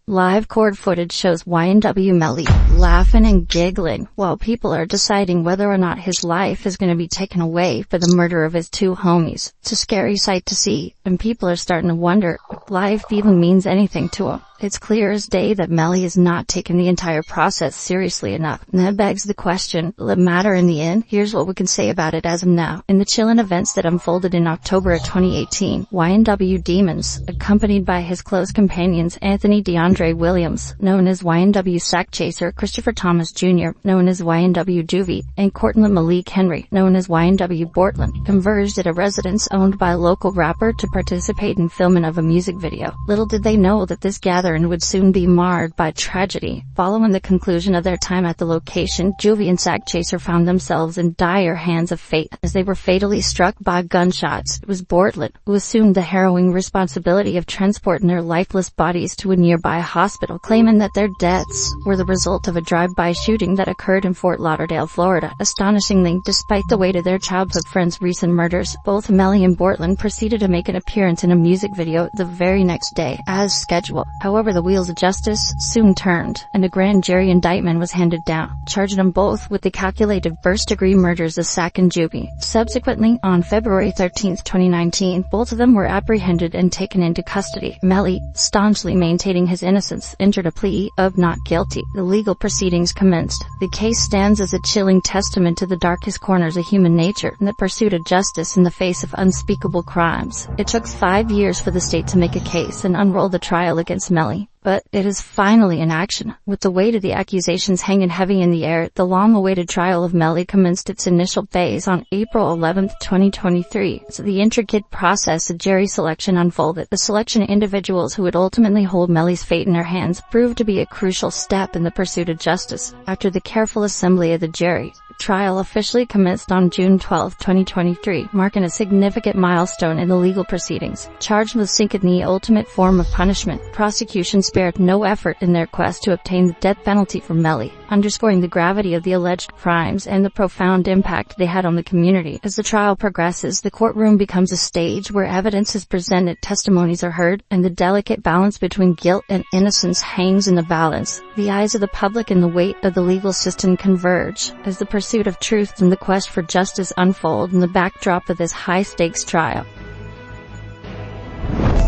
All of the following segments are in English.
Live court footage shows YNW Melly laughing and giggling while people are deciding whether or not his life is going to be taken away for the murder of his two homies. It's a scary sight to see, and people are starting to wonder if life even means anything to him. It's clear as day that Melly is not taking the entire process seriously enough. And that begs the question, will it matter in the end? Here's what we can say about it as of now. In the chilling events that unfolded in October of 2018, YNW Demons, accompanied by his close companions Anthony DeAndre Williams, known as YNW Sack Chaser, Christopher Thomas Jr., known as YNW Juvie, and Cortland Malik Henry, known as YNW Bortland, converged at a residence owned by a local rapper to participate in filming of a music video. Little did they know that this gathering would soon be marred by tragedy. Following the conclusion of their time at the location, Juvie and Sack Chaser found themselves in dire hands of fate as they were fatally struck by gunshots. It was Bortland who assumed the harrowing responsibility of transporting their lifeless bodies to a nearby hospital, claiming that their deaths were the result of a drive-by shooting that occurred in Fort Lauderdale, Florida. Astonishingly, despite the weight of their childhood friends' recent murders, both Melly and Bortland proceeded to make an appearance in a music video the very next day, as scheduled. However, the wheels of justice soon turned, and a grand jury indictment was handed down, charging them both with the calculated first-degree murders of Sack and Juvie. Subsequently, on February 13, 2019, both of them were apprehended and taken into custody. Melly, staunchly maintaining his innocence, entered a plea of not guilty. The legal proceedings commenced. The case stands as a chilling testament to the darkest corners of human nature and the pursuit of justice in the face of unspeakable crimes. It took 5 years for the state to make a case and unroll the trial against Melly. But it is finally in action. With the weight of the accusations hanging heavy in the air, the long-awaited trial of Melly commenced its initial phase on April 11, 2023. So the intricate process of jury selection unfolded. The selection of individuals who would ultimately hold Melly's fate in their hands proved to be a crucial step in the pursuit of justice. After the careful assembly of the jury, the trial officially commenced on June 12, 2023, marking a significant milestone in the legal proceedings. Charged with seeking the ultimate form of punishment, prosecution spared no effort in their quest to obtain the death penalty for Melly, underscoring the gravity of the alleged crimes and the profound impact they had on the community. As the trial progresses, the courtroom becomes a stage where evidence is presented, testimonies are heard, and the delicate balance between guilt and innocence hangs in the balance. The eyes of the public and the weight of the legal system converge as the pursuit of truth and the quest for justice unfold in the backdrop of this high-stakes trial.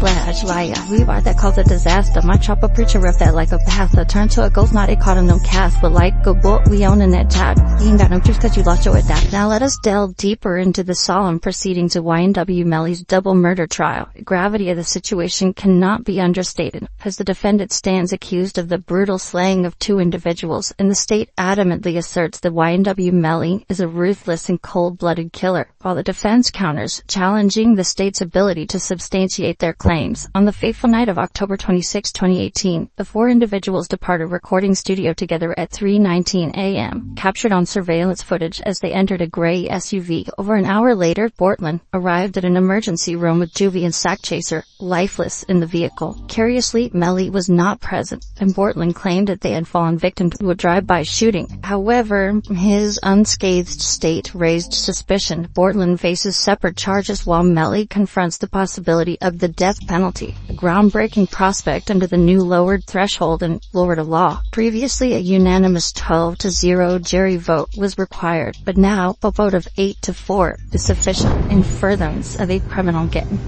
We are that caused a disaster. My chopper preacher ripped that like a pastor. Turned to a ghost, not a caught him no cast. But like a book, we own in that job. You ain't got no juice cause you lost your adapt. Now let us delve deeper into the solemn proceedings of YNW Melly's double murder trial. The gravity of the situation cannot be understated, as the defendant stands accused of the brutal slaying of two individuals, and the state adamantly asserts that YNW Melly is a ruthless and cold-blooded killer, while the defense counters, challenging the state's ability to substantiate their claims. On the fateful night of October 26, 2018, the four individuals departed a recording studio together at 3:19 a.m., captured on surveillance footage as they entered a gray SUV. Over an hour later, Bortland arrived at an emergency room with Juvie and Sack Chaser, lifeless in the vehicle. Curiously, Melly was not present, and Bortland claimed that they had fallen victim to a drive-by shooting. However, his unscathed state raised suspicion. Bortland faces separate charges while Melly confronts the possibility of the death penalty, a groundbreaking prospect under the new lowered threshold in Florida law. Previously, a unanimous 12-0 jury vote was required, but now a vote of 8-4 is sufficient in furtherance of a criminal gain.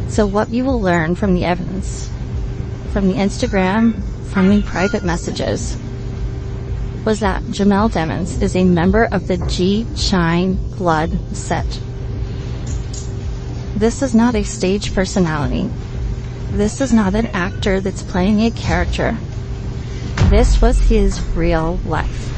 So what you will learn from the evidence, from the Instagram, from the private messages, was that Jamel Demons is a member of the G Shine Blood set. This is not a stage personality. This is not an actor that's playing a character. This was his real life.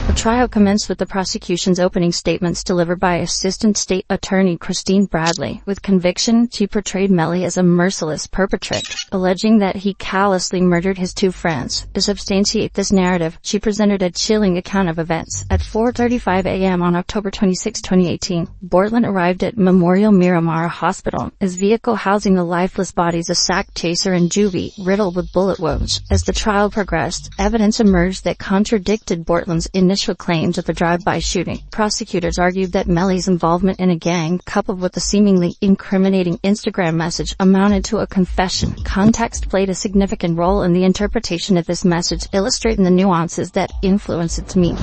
The trial commenced with the prosecution's opening statements delivered by Assistant State Attorney Christine Bradley. With conviction, she portrayed Melly as a merciless perpetrator, alleging that he callously murdered his two friends. To substantiate this narrative, she presented a chilling account of events. At 4:35 a.m. on October 26, 2018, Bortland arrived at Memorial Miramar Hospital, his vehicle housing the lifeless bodies of Sack Chaser and Juvie, riddled with bullet wounds. As the trial progressed, evidence emerged that contradicted Bortland's initial initial claims of a drive-by shooting, prosecutors argued that Melly's involvement in a gang, coupled with the seemingly incriminating Instagram message, amounted to a confession. Context played a significant role in the interpretation of this message, illustrating the nuances that influence its meaning.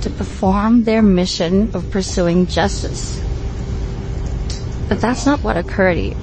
To perform their mission of pursuing justice. But that's not what occurred here.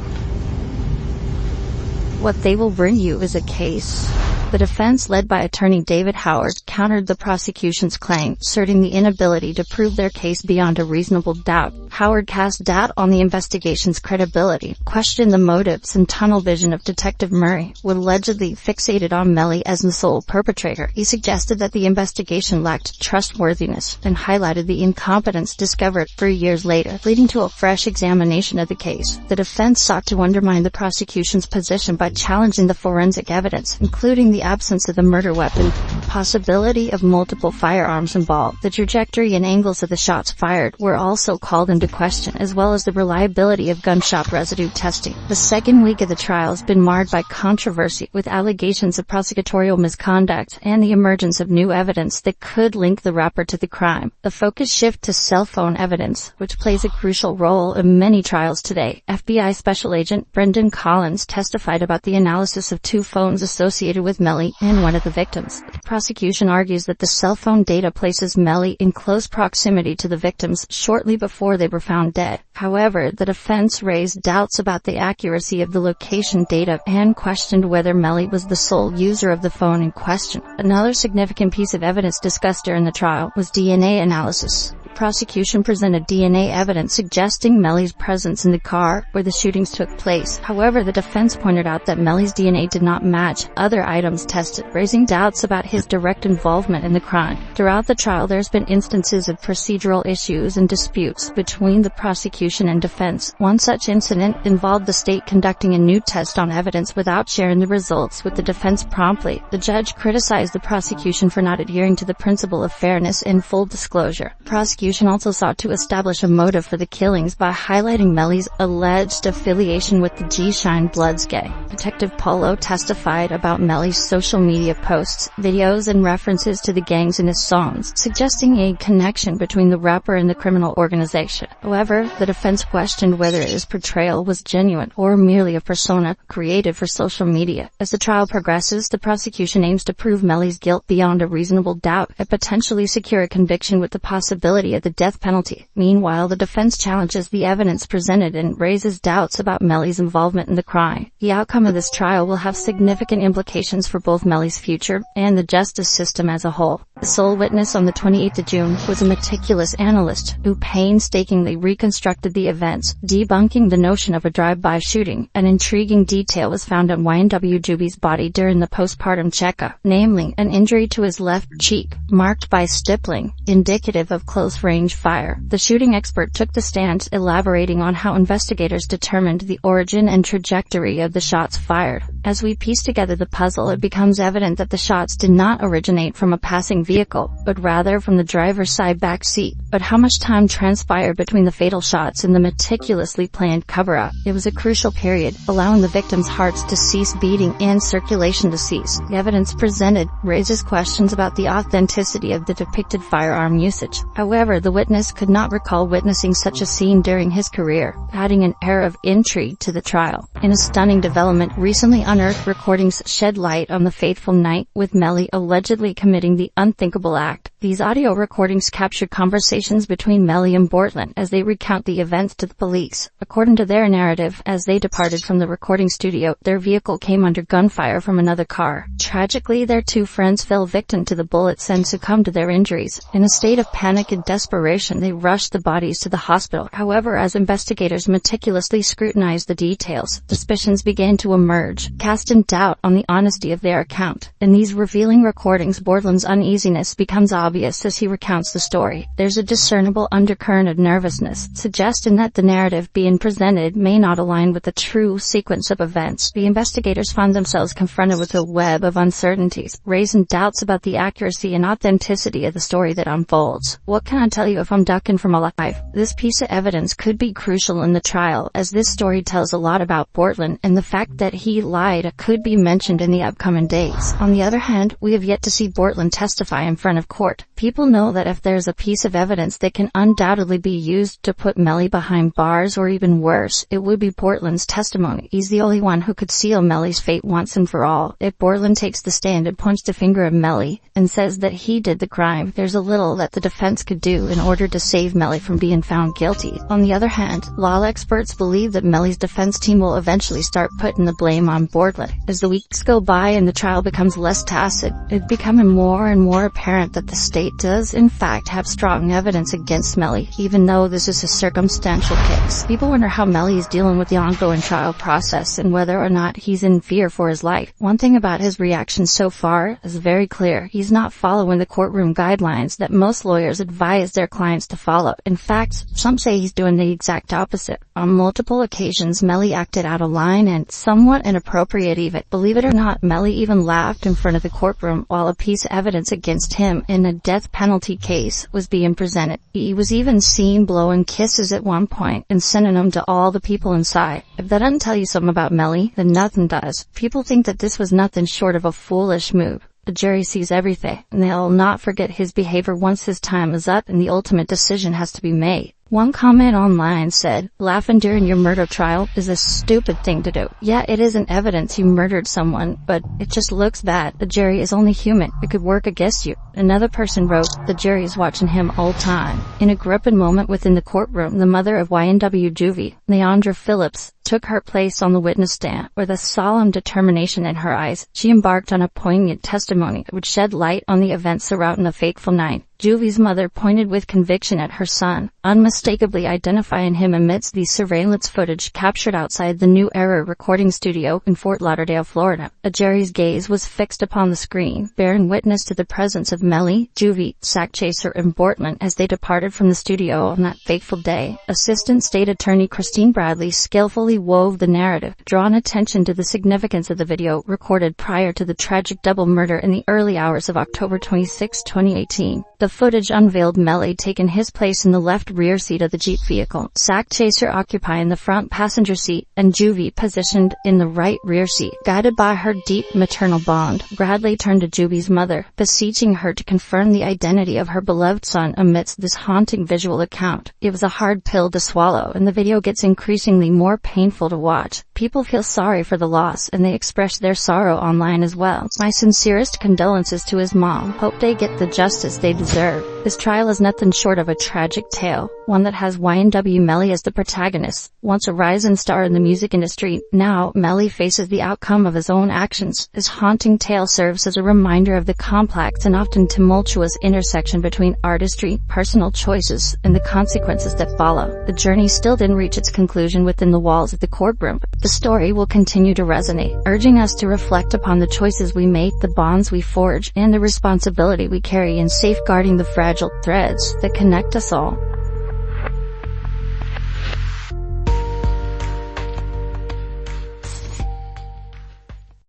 What they will bring you is a case. The defense, led by attorney David Howard, countered the prosecution's claim, asserting the inability to prove their case beyond a reasonable doubt. Howard cast doubt on the investigation's credibility, questioned the motives and tunnel vision of Detective Murray, who allegedly fixated on Melly as the sole perpetrator. He suggested that the investigation lacked trustworthiness, and highlighted the incompetence discovered 3 years later, leading to a fresh examination of the case. The defense sought to undermine the prosecution's position by challenging the forensic evidence, including the absence of the murder weapon, possibility of multiple firearms involved. The trajectory and angles of the shots fired were also called into question, as well as the reliability of gunshot residue testing. The second week of the trial has been marred by controversy, with allegations of prosecutorial misconduct and the emergence of new evidence that could link the rapper to the crime. The focus shifted to cell phone evidence, which plays a crucial role in many trials today. FBI Special Agent Brendan Collins testified about the analysis of 2 phones associated with Melly and one of the victims. The prosecution argues that the cell phone data places Melly in close proximity to the victims shortly before they were found dead. However, the defense raised doubts about the accuracy of the location data and questioned whether Melly was the sole user of the phone in question. Another significant piece of evidence discussed during the trial was DNA analysis. The prosecution presented DNA evidence suggesting Melly's presence in the car where the shootings took place. However, the defense pointed out that Melly's DNA did not match other items tested, raising doubts about his direct involvement in the crime. Throughout the trial, there's been instances of procedural issues and disputes between the prosecution and defense. One such incident involved the state conducting a new test on evidence without sharing the results with the defense promptly. The judge criticized the prosecution for not adhering to the principle of fairness and full disclosure. The prosecution also sought to establish a motive for the killings by highlighting Melly's alleged affiliation with the G-Shine Bloods gang. Detective Polo testified about Melly's social media posts, videos, and references to the gangs in his songs, suggesting a connection between the rapper and the criminal organization. However, the defense questioned whether his portrayal was genuine or merely a persona created for social media. As the trial progresses, the prosecution aims to prove Melly's guilt beyond a reasonable doubt and potentially secure a conviction with the possibility of the death penalty. Meanwhile, the defense challenges the evidence presented and raises doubts about Melly's involvement in the crime. The outcome of this trial will have significant implications for both Melly's future and the justice system as a whole. The sole witness on the 28th of June was a meticulous analyst who painstakingly reconstructed the events, debunking the notion of a drive-by shooting. An intriguing detail was found on YNW Juby's body during the postpartum checkup, namely an injury to his left cheek, marked by stippling, indicative of close-range fire. The shooting expert took the stand, elaborating on how investigators determined the origin and trajectory of the shots fired. As we piece together the puzzle, it becomes evident that the shots did not originate from a passing vehicle, but rather from the driver's side back seat. But how much time transpired between the fatal shots and the meticulously planned cover-up? It was a crucial period, allowing the victims' hearts to cease beating and circulation to cease. The evidence presented raises questions about the authenticity of the depicted firearm usage. However, the witness could not recall witnessing such a scene during his career, adding an air of intrigue to the trial. In a stunning development, recently unearthed recordings shed light on the fateful night, with Melly allegedly committing the unthinkable act. These audio recordings captured conversations between Melly and Bortland as they recount the events to the police. According to their narrative, as they departed from the recording studio, their vehicle came under gunfire from another car. Tragically, their 2 friends fell victim to the bullets and succumbed to their injuries. In a state of panic and desperation, they rushed the bodies to the hospital. However, as investigators meticulously scrutinized the details, suspicions began to emerge, casting doubt on the honesty of their account. In these revealing recordings, Bortland's uneasiness becomes obvious as he recounts the story. There's a discernible undercurrent of nervousness, suggesting that the narrative being presented may not align with the true sequence of events. The investigators find themselves confronted with a web of uncertainties, raising doubts about the accuracy and authenticity of the story that unfolds. What can I tell you if I'm ducking from a life? This piece of evidence could be crucial in the trial, as this story tells a lot about Bortland, and the fact that he lied could be mentioned in the upcoming days. On the other hand, we have yet to see Bortland testify testify in front of court. People know that if there's a piece of evidence that can undoubtedly be used to put Melly behind bars, or even worse, it would be Portland's testimony. He's the only one who could seal Melly's fate once and for all. If Portland takes the stand and points the finger at Melly and says that he did the crime, there's a little that the defense could do in order to save Melly from being found guilty. On the other hand, law experts believe that Melly's defense team will eventually start putting the blame on Portland. As the weeks go by and the trial becomes less tacit, it's becoming more and more apparent that the state does in fact have strong evidence against Melly, even though this is a circumstantial case. People wonder how Melly is dealing with the ongoing trial process and whether or not he's in fear for his life. One thing about his reaction so far is very clear. He's not following the courtroom guidelines that most lawyers advise their clients to follow. In fact, some say he's doing the exact opposite. On multiple occasions, Melly acted out of line and somewhat inappropriate even. Believe it or not, Melly even laughed in front of the courtroom while a piece of evidence against him in a death penalty case was being presented. He was even seen blowing kisses at one point and sending them to all the people inside. If that doesn't tell you something about Melly, then nothing does. People think that this was nothing short of a foolish move. The jury sees everything, and they'll not forget his behavior once his time is up and the ultimate decision has to be made. One comment online said, "Laughing during your murder trial is a stupid thing to do. Yeah, it isn't evidence you murdered someone, but it just looks bad. The jury is only human. It could work against you." Another person wrote, "The jury is watching him all time." In a gripping moment within the courtroom, the mother of YNW juvie, Leandra Phillips, took her place on the witness stand. With a solemn determination in her eyes, she embarked on a poignant testimony that would shed light on the events surrounding the fateful night. Juvie's mother pointed with conviction at her son, unmistakably identifying him amidst the surveillance footage captured outside the New Era recording studio in Fort Lauderdale, Florida. A jury's gaze was fixed upon the screen, bearing witness to the presence of Melly, Juvie, Sack Chaser, and Bortman as they departed from the studio on that fateful day. Assistant State Attorney Christine Bradley skillfully wove the narrative, drawing attention to the significance of the video recorded prior to the tragic double murder in the early hours of October 26, 2018. The footage unveiled Melly taking his place in the left rear seat of the Jeep vehicle, Sack Chaser occupying the front passenger seat, and Juvie positioned in the right rear seat. Guided by her deep maternal bond, Bradley turned to Juvie's mother, beseeching her to confirm the identity of her beloved son amidst this haunting visual account. It was a hard pill to swallow, and the video gets increasingly more painful to watch. People feel sorry for the loss, and they express their sorrow online as well. "My sincerest condolences to his mom. Hope they get the justice they deserve." This trial is nothing short of a tragic tale, one that has YNW Melly as the protagonist. Once a rising star in the music industry, now Melly faces the outcome of his own actions. This haunting tale serves as a reminder of the complex and often tumultuous intersection between artistry, personal choices, and the consequences that follow. The journey still didn't reach its conclusion within the walls of the courtroom. The story will continue to resonate, urging us to reflect upon the choices we make, the bonds we forge, and the responsibility we carry in safeguarding the fragile threads that connect us all.